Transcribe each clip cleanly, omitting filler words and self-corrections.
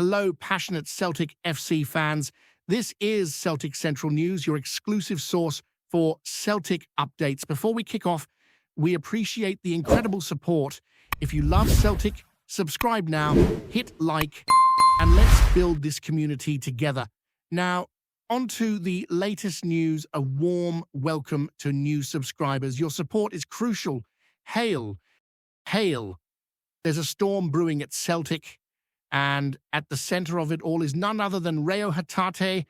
Hello, passionate Celtic FC fans. This is Celtic Central News, your exclusive source for Celtic updates. Before we kick off, we appreciate the incredible support. If you love Celtic, subscribe now, hit like, and let's build this community together. Now, on to the latest news. A warm welcome to new subscribers. Your support is crucial. Hail, hail. There's a storm brewing at Celtic, and at the center of it all is none other than Reo Hatate,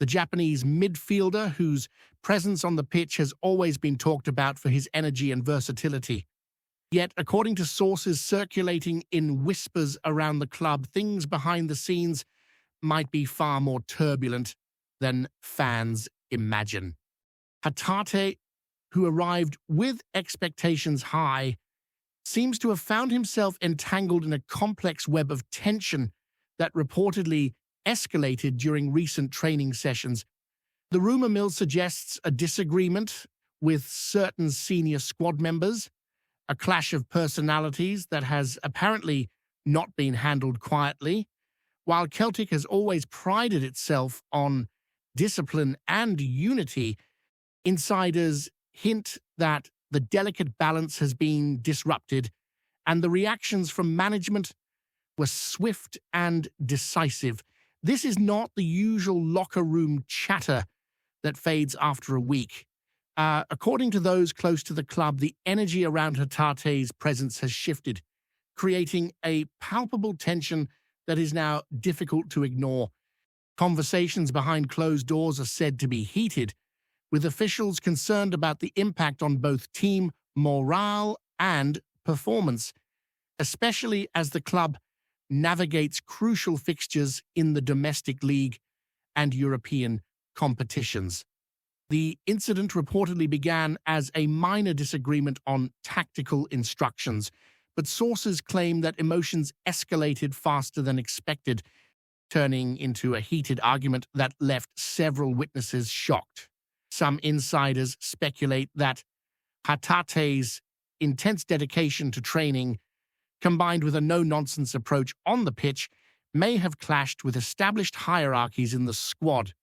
the Japanese midfielder whose presence on the pitch has always been talked about for his energy and versatility. Yet, according to sources circulating in whispers around the club, things behind the scenes might be far more turbulent than fans imagine. Hatate, who arrived with expectations high, seems to have found himself entangled in a complex web of tension that reportedly escalated during recent training sessions. The rumor mill suggests a disagreement with certain senior squad members, a clash of personalities that has apparently not been handled quietly. While Celtic has always prided itself on discipline and unity, insiders hint that the delicate balance has been disrupted, and the reactions from management were swift and decisive. This is not the usual locker room chatter that fades after a week. According to those close to the club, the energy around Hatate's presence has shifted, creating a palpable tension that is now difficult to ignore. Conversations behind closed doors are said to be heated, with officials concerned about the impact on both team morale and performance, especially as the club navigates crucial fixtures in the domestic league and European competitions. The incident reportedly began as a minor disagreement on tactical instructions, but sources claim that emotions escalated faster than expected, turning into a heated argument that left several witnesses shocked. Some insiders speculate that Hatate's intense dedication to training, combined with a no-nonsense approach on the pitch, may have clashed with established hierarchies in the squad,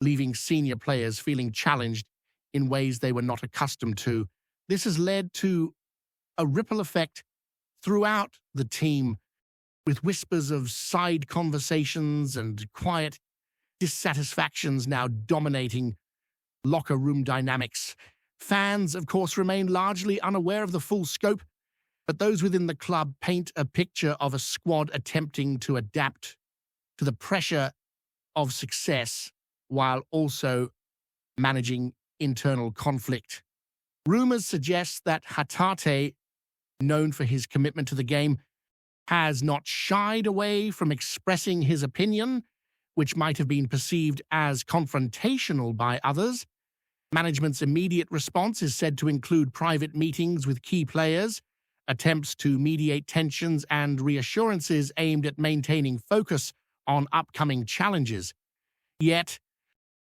leaving senior players feeling challenged in ways they were not accustomed to. This has led to a ripple effect throughout the team, with whispers of side conversations and quiet dissatisfactions now dominating locker room dynamics. Fans, of course, remain largely unaware of the full scope, but those within the club paint a picture of a squad attempting to adapt to the pressure of success while also managing internal conflict. Rumors suggest that Hatate, known for his commitment to the game, has not shied away from expressing his opinion, which might have been perceived as confrontational by others. Management's immediate response is said to include private meetings with key players, attempts to mediate tensions, and reassurances aimed at maintaining focus on upcoming challenges. Yet,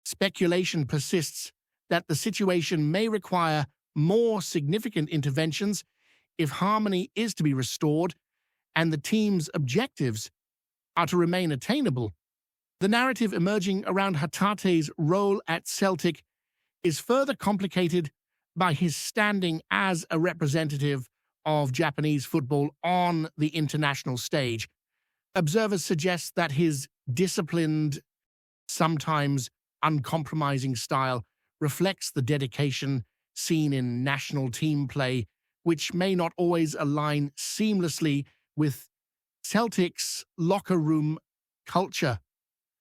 speculation persists that the situation may require more significant interventions if harmony is to be restored and the team's objectives are to remain attainable. The narrative emerging around Hatate's role at Celtic is further complicated by his standing as a representative of Japanese football on the international stage. Observers suggest that his disciplined, sometimes uncompromising style reflects the dedication seen in national team play, which may not always align seamlessly with Celtic's locker room culture.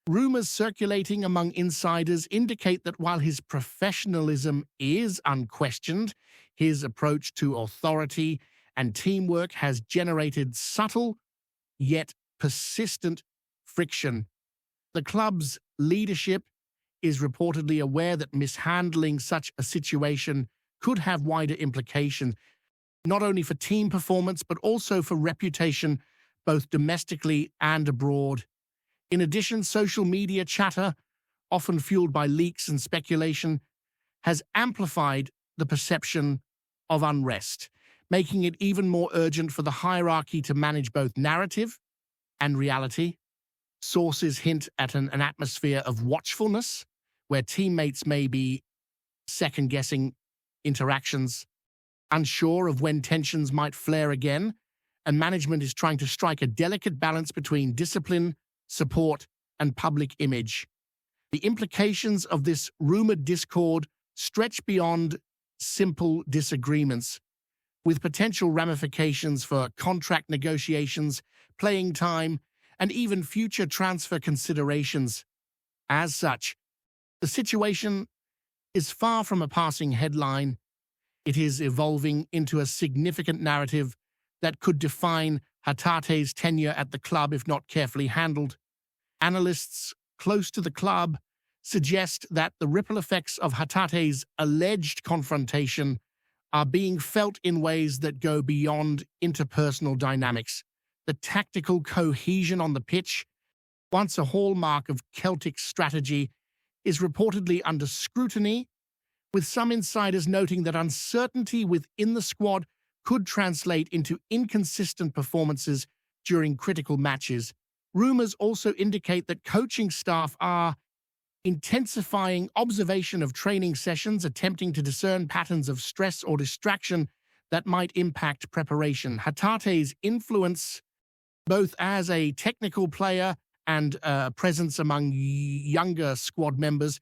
Rumors circulating among insiders indicate that while his professionalism is unquestioned, his approach to authority and teamwork has generated subtle yet persistent friction. The club's leadership is reportedly aware that mishandling such a situation could have wider implications, not only for team performance but also for reputation, both domestically and abroad. In addition, social media chatter, often fueled by leaks and speculation, has amplified the perception of unrest, making it even more urgent for the hierarchy to manage both narrative and reality. Sources hint at an atmosphere of watchfulness, where teammates may be second-guessing interactions, unsure of when tensions might flare again, and management is trying to strike a delicate balance between discipline, support, and public image. The implications of this rumored discord stretch beyond simple disagreements, with potential ramifications for contract negotiations, playing time, and even future transfer considerations. As such, the situation is far from a passing headline. It is evolving into a significant narrative that could define HATATE's tenure at the club if not carefully handled. Analysts close to the club suggest that the ripple effects of HATATE's alleged confrontation are being felt in ways that go beyond interpersonal dynamics. The tactical cohesion on the pitch, once a hallmark of Celtic strategy, is reportedly under scrutiny, with some insiders noting that uncertainty within the squad could translate into inconsistent performances during critical matches. Rumors also indicate that coaching staff are intensifying observation of training sessions, attempting to discern patterns of stress or distraction that might impact preparation. HATATE's influence, both as a technical player and presence among younger squad members,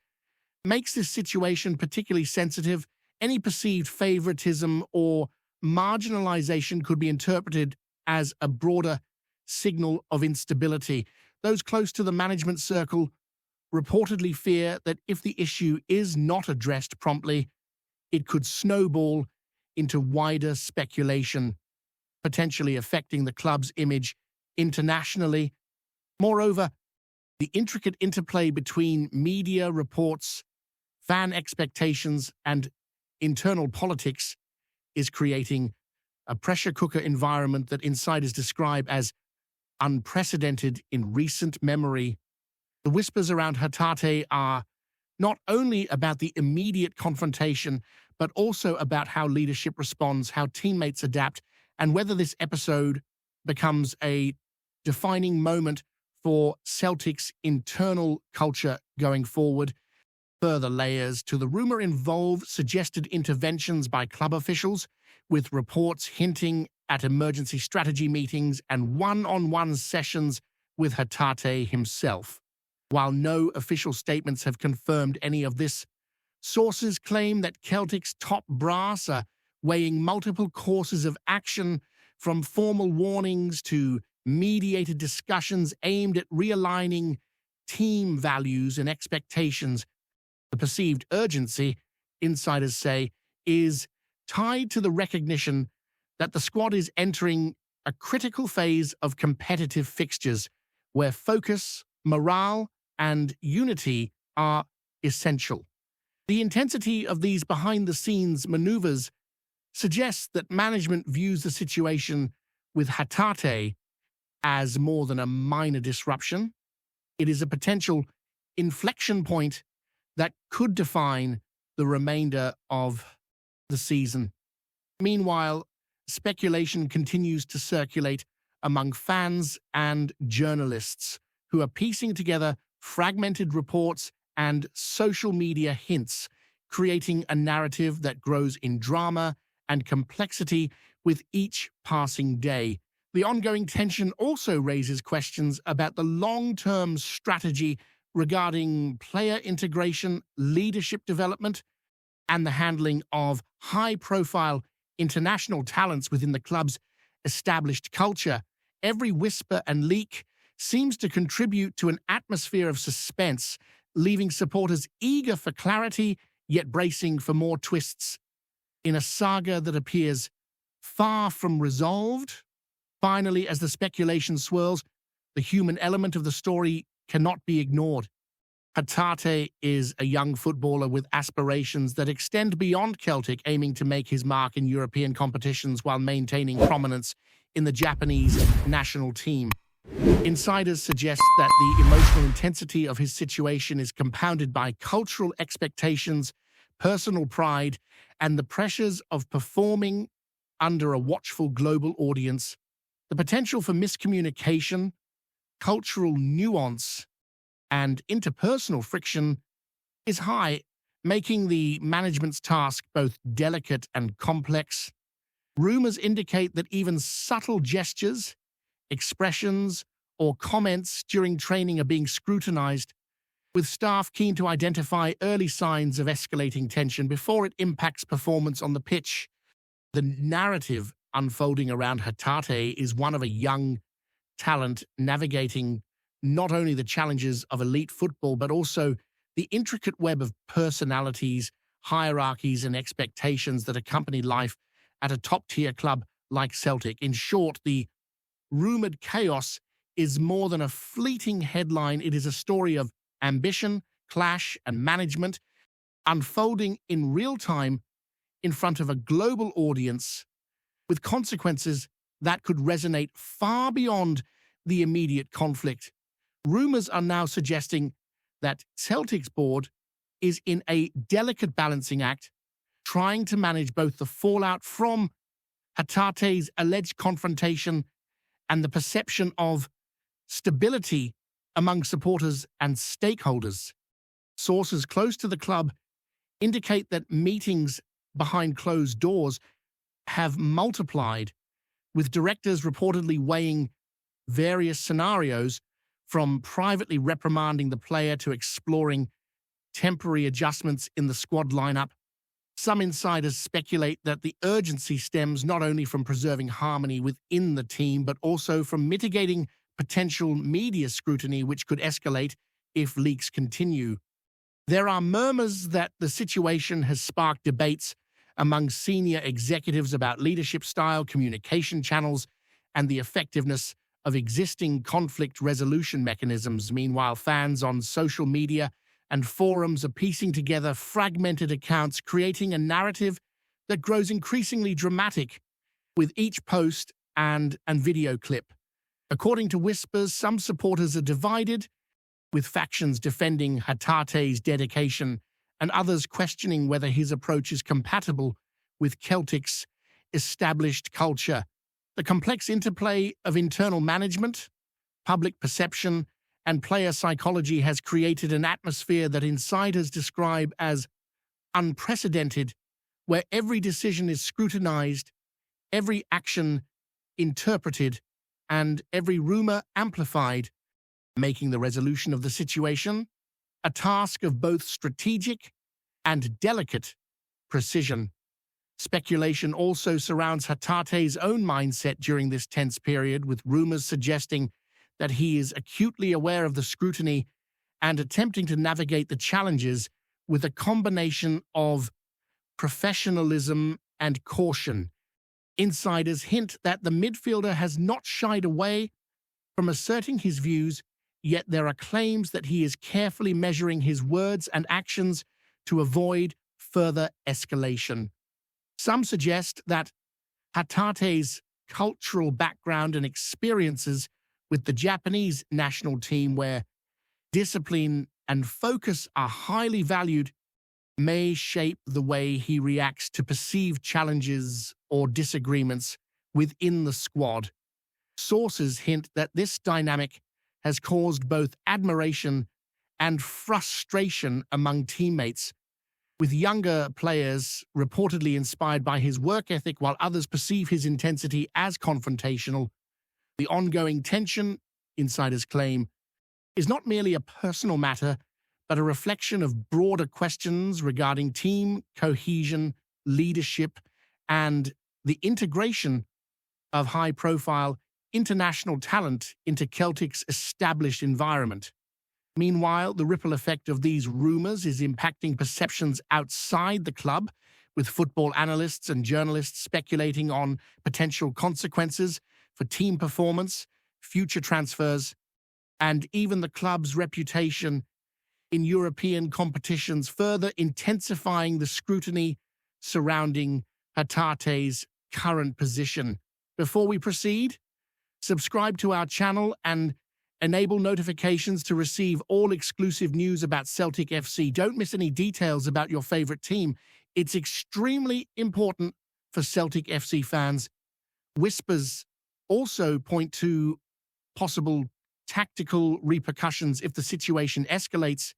makes this situation particularly sensitive. Any perceived favoritism or marginalization could be interpreted as a broader signal of instability. Those close to the management circle reportedly fear that if the issue is not addressed promptly, it could snowball into wider speculation, potentially affecting the club's image internationally. Moreover, the intricate interplay between media reports, fan expectations, and internal politics is creating a pressure cooker environment that insiders describe as unprecedented in recent memory. The whispers around HATATE are not only about the immediate confrontation, but also about how leadership responds, how teammates adapt, and whether this episode becomes a defining moment for Celtic's internal culture going forward. Further layers to the rumor involve suggested interventions by club officials, with reports hinting at emergency strategy meetings and one-on-one sessions with HATATE himself. While no official statements have confirmed any of this, sources claim that Celtic's top brass are weighing multiple courses of action, from formal warnings to mediated discussions aimed at realigning team values and expectations. The perceived urgency, insiders say, is tied to the recognition that the squad is entering a critical phase of competitive fixtures where focus, morale, and unity are essential. The intensity of these behind-the-scenes maneuvers suggests that management views the situation with HATATE as more than a minor disruption. It is a potential inflection point that could define the remainder of the season. Meanwhile, speculation continues to circulate among fans and journalists who are piecing together fragmented reports and social media hints, creating a narrative that grows in drama and complexity with each passing day. The ongoing tension also raises questions about the long-term strategy regarding player integration, leadership development, and the handling of high-profile international talents within the club's established culture. Every whisper and leak seems to contribute to an atmosphere of suspense, leaving supporters eager for clarity, yet bracing for more twists in a saga that appears far from resolved. Finally, as the speculation swirls, the human element of the story cannot be ignored. HATATE is a young footballer with aspirations that extend beyond Celtic, aiming to make his mark in European competitions while maintaining prominence in the Japanese national team. Insiders suggest that the emotional intensity of his situation is compounded by cultural expectations, personal pride, and the pressures of performing under a watchful global audience. The potential for miscommunication, cultural nuance and interpersonal friction is high, making the management's task both delicate and complex. Rumors indicate that even subtle gestures, expressions, or comments during training are being scrutinized, with staff keen to identify early signs of escalating tension before it impacts performance on the pitch. The narrative unfolding around HATATE is one of a young talent navigating not only the challenges of elite football, but also the intricate web of personalities, hierarchies, and expectations that accompany life at a top-tier club like Celtic. In short, the rumored chaos is more than a fleeting headline. It is a story of ambition, clash, and management unfolding in real time in front of a global audience, with consequences that could resonate far beyond the immediate conflict. Rumors are now suggesting that Celtic's board is in a delicate balancing act, trying to manage both the fallout from HATATE's alleged confrontation and the perception of stability among supporters and stakeholders. Sources close to the club indicate that meetings behind closed doors have multiplied, with directors reportedly weighing various scenarios, from privately reprimanding the player to exploring temporary adjustments in the squad lineup. Some insiders speculate that the urgency stems not only from preserving harmony within the team, but also from mitigating potential media scrutiny, which could escalate if leaks continue. There are murmurs that the situation has sparked debates among senior executives about leadership style, communication channels, and the effectiveness of existing conflict resolution mechanisms. Meanwhile, fans on social media and forums are piecing together fragmented accounts, creating a narrative that grows increasingly dramatic with each post and video clip. According to whispers, some supporters are divided, with factions defending HATATE's dedication and others questioning whether his approach is compatible with Celtic's established culture. The complex interplay of internal management, public perception, and player psychology has created an atmosphere that insiders describe as unprecedented, where every decision is scrutinized, every action interpreted, and every rumor amplified, making the resolution of the situation a task of both strategic and delicate precision. Speculation also surrounds HATATE's own mindset during this tense period, with rumors suggesting that he is acutely aware of the scrutiny and attempting to navigate the challenges with a combination of professionalism and caution. Insiders hint that the midfielder has not shied away from asserting his views, yet there are claims that he is carefully measuring his words and actions to avoid further escalation. Some suggest that HATATE's cultural background and experiences with the Japanese national team, where discipline and focus are highly valued, may shape the way he reacts to perceived challenges or disagreements within the squad. Sources hint that this dynamic has caused both admiration and frustration among teammates, with younger players reportedly inspired by his work ethic while others perceive his intensity as confrontational. The ongoing tension, insiders claim, is not merely a personal matter, but a reflection of broader questions regarding team cohesion, leadership, and the integration of high-profile international talent into Celtic's established environment. Meanwhile, the ripple effect of these rumors is impacting perceptions outside the club, with football analysts and journalists speculating on potential consequences for team performance, future transfers, and even the club's reputation in European competitions, further intensifying the scrutiny surrounding HATATE's current position. Before we proceed, subscribe to our channel and enable notifications to receive all exclusive news about Celtic FC. Don't miss any details about your favorite team. It's extremely important for Celtic FC fans. Whispers also point to possible tactical repercussions if the situation escalates,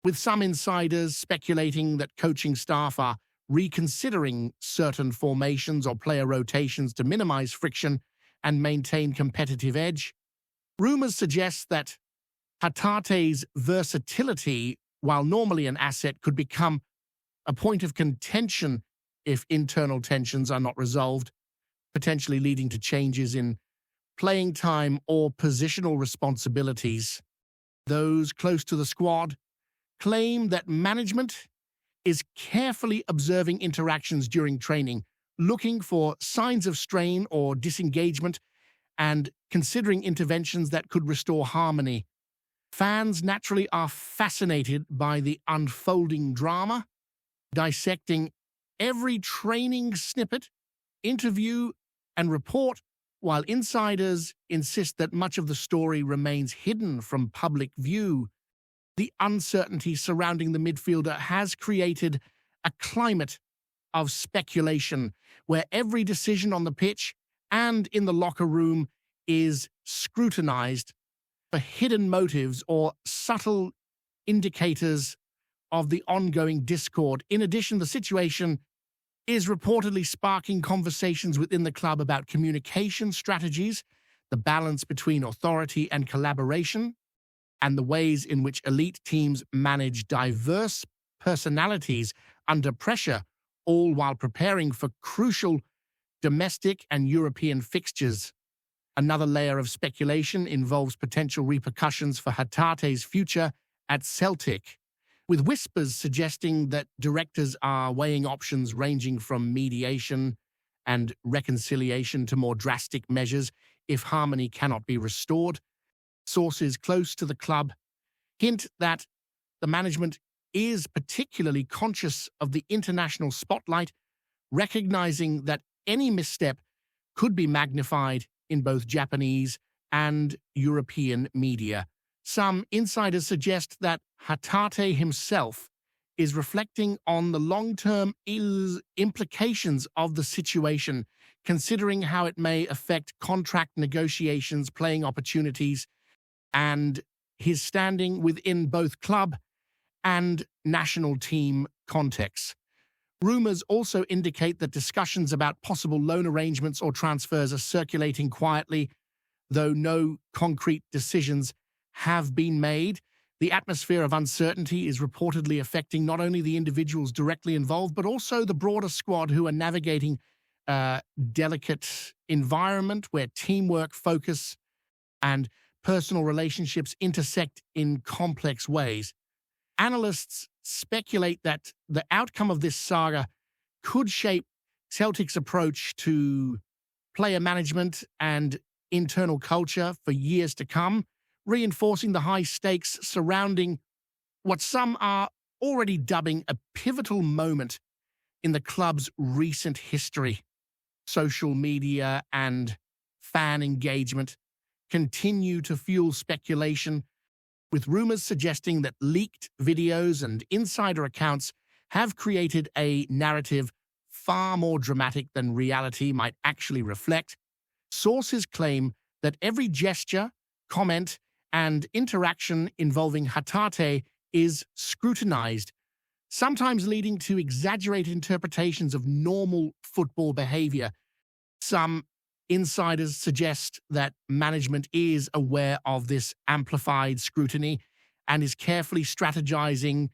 with some insiders speculating that coaching staff are reconsidering certain formations or player rotations to minimize friction and maintain competitive edge. Rumors suggest that HATATE's versatility, while normally an asset, could become a point of contention if internal tensions are not resolved, potentially leading to changes in playing time or positional responsibilities. Those close to the squad claim that management is carefully observing interactions during training, looking for signs of strain or disengagement, and considering interventions that could restore harmony. Fans naturally are fascinated by the unfolding drama, dissecting every training snippet, interview, and report, while insiders insist that much of the story remains hidden from public view. The uncertainty surrounding the midfielder has created a climate of speculation where every decision on the pitch and in the locker room is scrutinized for hidden motives or subtle indicators of the ongoing discord. In addition, the situation is reportedly sparking conversations within the club about communication strategies, the balance between authority and collaboration, and the ways in which elite teams manage diverse personalities under pressure, all while preparing for crucial domestic and European fixtures. Another layer of speculation involves potential repercussions for HATATE's future at Celtic, with whispers suggesting that directors are weighing options ranging from mediation and reconciliation to more drastic measures if harmony cannot be restored. Sources close to the club hint that the management is particularly conscious of the international spotlight, recognizing that any misstep could be magnified in both Japanese and European media. Some insiders suggest that HATATE himself is reflecting on the long-term implications of the situation, considering how it may affect contract negotiations, playing opportunities, and his standing within both club and national team contexts. Rumors also indicate that discussions about possible loan arrangements or transfers are circulating quietly, though no concrete decisions have been made. The atmosphere of uncertainty is reportedly affecting not only the individuals directly involved, but also the broader squad who are navigating a delicate environment where teamwork, focus, and personal relationships intersect in complex ways. Analysts speculate that the outcome of this saga could shape Celtic's approach to player management and internal culture for years to come, reinforcing the high stakes surrounding what some are already dubbing a pivotal moment in the club's recent history. Social media and fan engagement continue to fuel speculation, with rumors suggesting that leaked videos and insider accounts have created a narrative far more dramatic than reality might actually reflect. Sources claim that every gesture, comment, and interaction involving HATATE is scrutinized, sometimes leading to exaggerated interpretations of normal football behavior. Some insiders suggest that management is aware of this amplified scrutiny and is carefully strategizing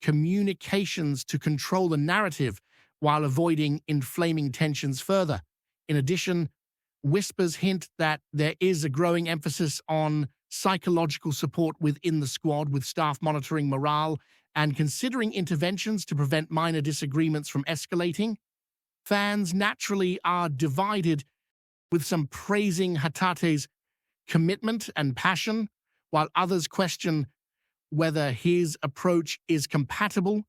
communications to control the narrative while avoiding inflaming tensions further. In addition, whispers hint that there is a growing emphasis on psychological support within the squad, with staff monitoring morale and considering interventions to prevent minor disagreements from escalating. Fans naturally are divided, with some praising HATATE's commitment and passion, while others question whether his approach is compatible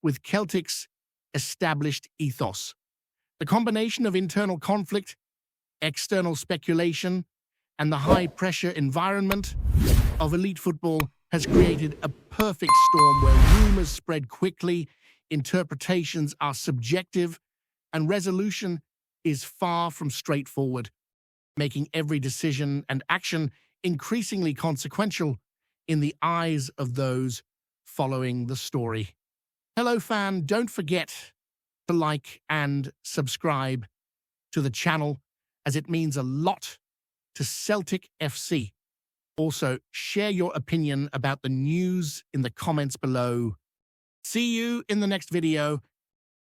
with Celtic's established ethos. The combination of internal conflict, external speculation, and the high-pressure environment of elite football has created a perfect storm where rumors spread quickly, interpretations are subjective, and resolution is far from straightforward, making every decision and action increasingly consequential in the eyes of those following the story. Hello, fan. Don't forget to like and subscribe to the channel, as it means a lot to Celtic FC. Also, share your opinion about the news in the comments below. See you in the next video.